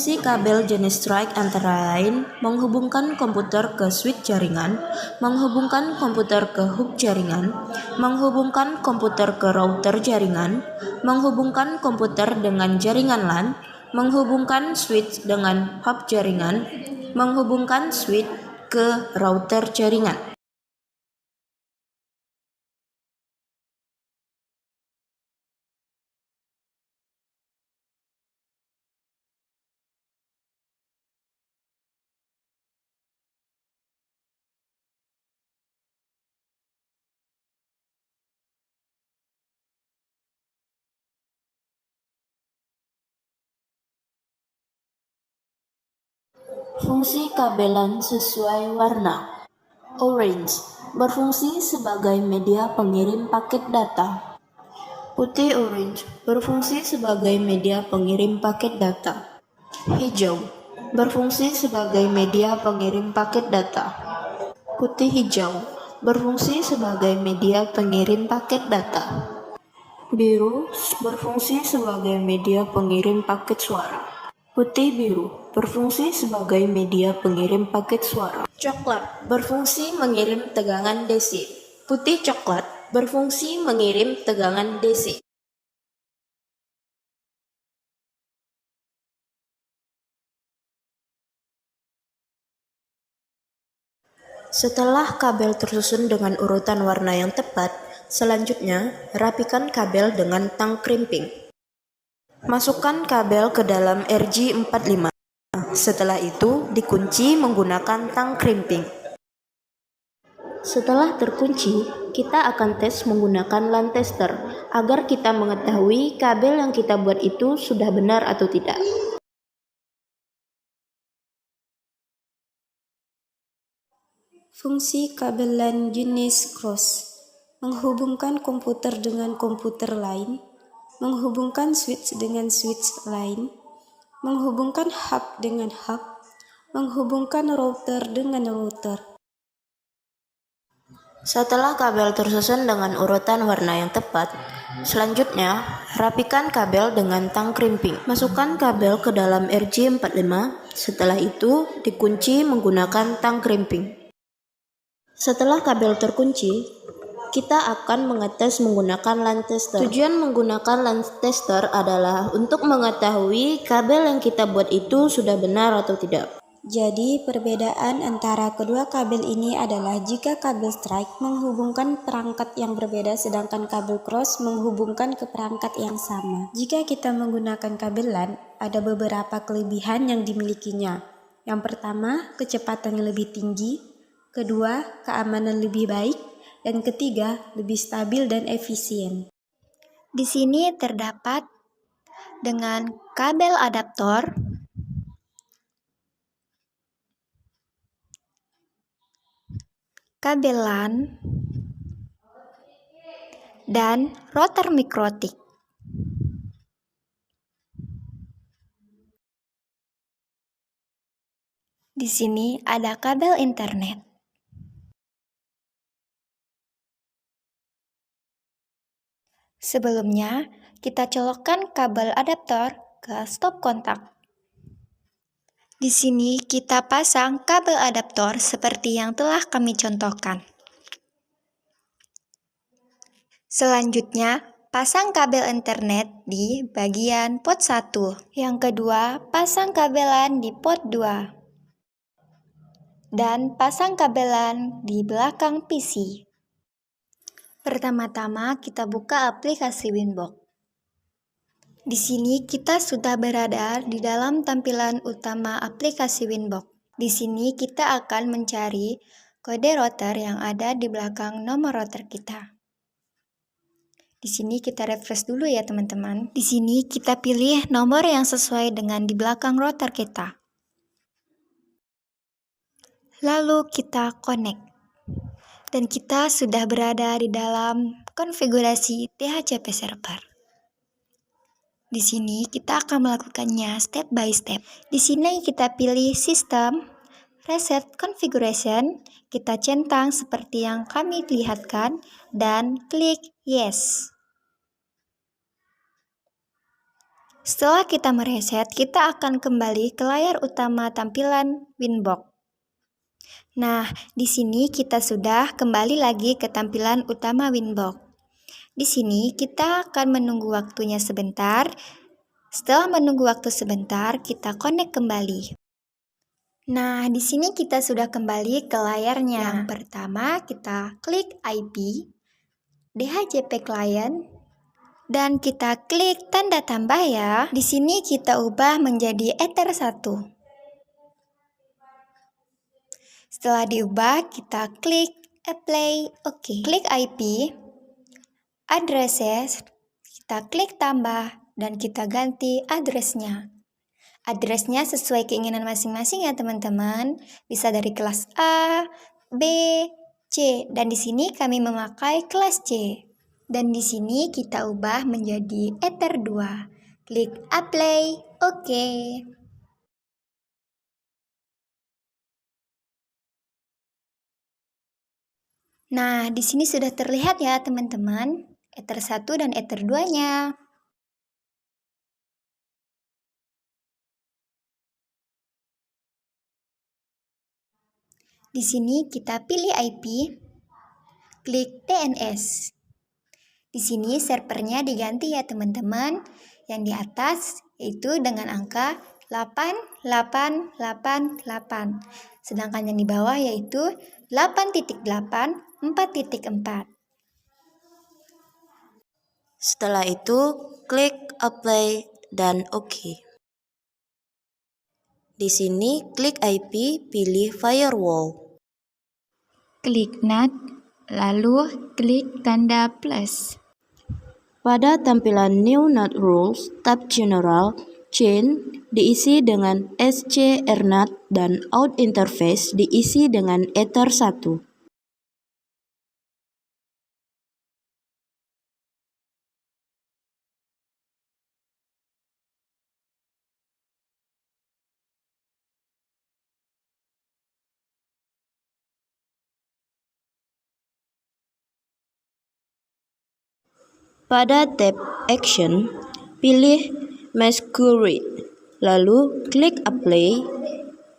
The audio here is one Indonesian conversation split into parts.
Fungsi kabel jenis strike antara lain menghubungkan komputer ke switch jaringan, menghubungkan komputer ke hub jaringan, menghubungkan komputer ke router jaringan, menghubungkan komputer dengan jaringan LAN, menghubungkan switch dengan hub jaringan, menghubungkan switch ke router jaringan. Fungsi kabelan sesuai warna. Orange berfungsi sebagai media pengirim paket data. Putih orange berfungsi sebagai media pengirim paket data. Hijau berfungsi sebagai media pengirim paket data. Putih hijau berfungsi sebagai media pengirim paket data. Biru berfungsi sebagai media pengirim paket suara. Putih biru berfungsi sebagai media pengirim paket suara. Coklat berfungsi mengirim tegangan DC. Putih coklat berfungsi mengirim tegangan DC. Setelah kabel tersusun dengan urutan warna yang tepat, selanjutnya rapikan kabel dengan tang crimping. Masukkan kabel ke dalam RJ45. Setelah itu, dikunci menggunakan tang crimping. Setelah terkunci, kita akan tes menggunakan LAN tester agar kita mengetahui kabel yang kita buat itu sudah benar atau tidak. Fungsi kabel LAN jenis cross: menghubungkan komputer dengan komputer lain, menghubungkan switch dengan switch lain, menghubungkan hub dengan hub, menghubungkan router dengan router. Setelah kabel tersusun dengan urutan warna yang tepat, selanjutnya rapikan kabel dengan tang crimping. Masukkan kabel ke dalam RJ45, setelah itu dikunci menggunakan tang crimping. Setelah kabel terkunci, kita akan mengetes menggunakan LAN tester. Tujuan menggunakan LAN tester adalah untuk mengetahui kabel yang kita buat itu sudah benar atau tidak. Jadi, perbedaan antara kedua kabel ini adalah jika kabel strike menghubungkan perangkat yang berbeda sedangkan kabel cross menghubungkan ke perangkat yang sama. Jika kita menggunakan kabel LAN, ada beberapa kelebihan yang dimilikinya. Yang pertama, kecepatan yang lebih tinggi. Kedua, keamanan lebih baik. Dan ketiga, lebih stabil dan efisien. Di sini terdapat dengan kabel adaptor, kabel LAN, dan router mikrotik. Di sini ada kabel internet. Sebelumnya, kita colokkan kabel adaptor ke stop kontak. Di sini kita pasang kabel adaptor seperti yang telah kami contohkan. Selanjutnya, pasang kabel internet di bagian port 1. Yang kedua, pasang kabel LAN di port 2. Dan pasang kabel LAN di belakang PC. Pertama-tama kita buka aplikasi Winbox. Di sini kita sudah berada di dalam tampilan utama aplikasi Winbox. Di sini kita akan mencari kode router yang ada di belakang nomor router kita. Di sini kita refresh dulu ya teman-teman. Di sini kita pilih nomor yang sesuai dengan di belakang router kita. Lalu kita connect. Dan kita sudah berada di dalam konfigurasi DHCP server. Di sini kita akan melakukannya step by step. Di sini kita pilih sistem, reset configuration, kita centang seperti yang kami lihatkan, dan klik yes. Setelah kita mereset, kita akan kembali ke layar utama tampilan Winbox. Nah, di sini kita sudah kembali lagi ke tampilan utama Winbox. Di sini kita akan menunggu waktunya sebentar. Setelah menunggu waktu sebentar, kita connect kembali. Nah, di sini kita sudah kembali ke layarnya. Yang pertama, kita klik IP, DHCP Client, dan kita klik tanda tambah ya. Di sini kita ubah menjadi Ether 1. Setelah diubah, kita klik Apply OK. Klik IP, addresses, kita klik tambah, dan kita ganti addressnya. Addressnya sesuai keinginan masing-masing ya teman-teman. Bisa dari kelas A, B, C, dan di sini kami memakai kelas C. Dan di sini kita ubah menjadi Ether 2. Klik Apply OK. Nah, di sini sudah terlihat ya teman-teman, Ether 1 dan Ether 2-nya. Di sini kita pilih IP, klik DNS. Di sini servernya diganti ya teman-teman, yang di atas yaitu dengan angka 8888, sedangkan yang di bawah yaitu 8.8.4.4. Setelah itu, klik Apply dan OK. Di sini, klik IP, pilih Firewall. Klik NAT, lalu klik tanda plus. Pada tampilan New NAT Rules, tab General, Chain diisi dengan SC-RNAT dan Out Interface diisi dengan Ether 1. Pada tab Action, pilih Masquerade, lalu klik Apply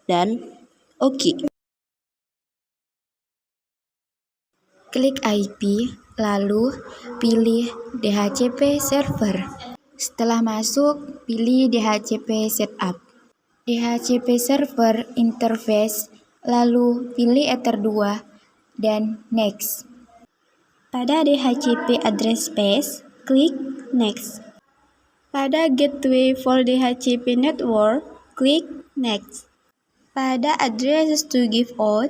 dan OK. Klik IP, lalu pilih DHCP Server. Setelah masuk, pilih DHCP Setup. DHCP Server Interface, lalu pilih Ether 2 dan Next. Pada DHCP Address Space, klik Next. Pada Gateway for DHCP Network, klik Next. Pada Addresses to Give Out,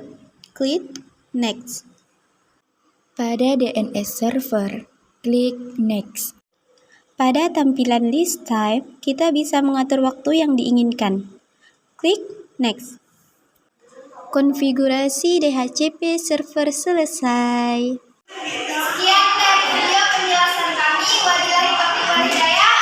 klik Next. Pada DNS Server, klik Next. Pada tampilan List Type, kita bisa mengatur waktu yang diinginkan. Klik Next. Konfigurasi DHCP server selesai. Sekian dari video penjelasan kami. Wabillahi taufiq wal hidayah.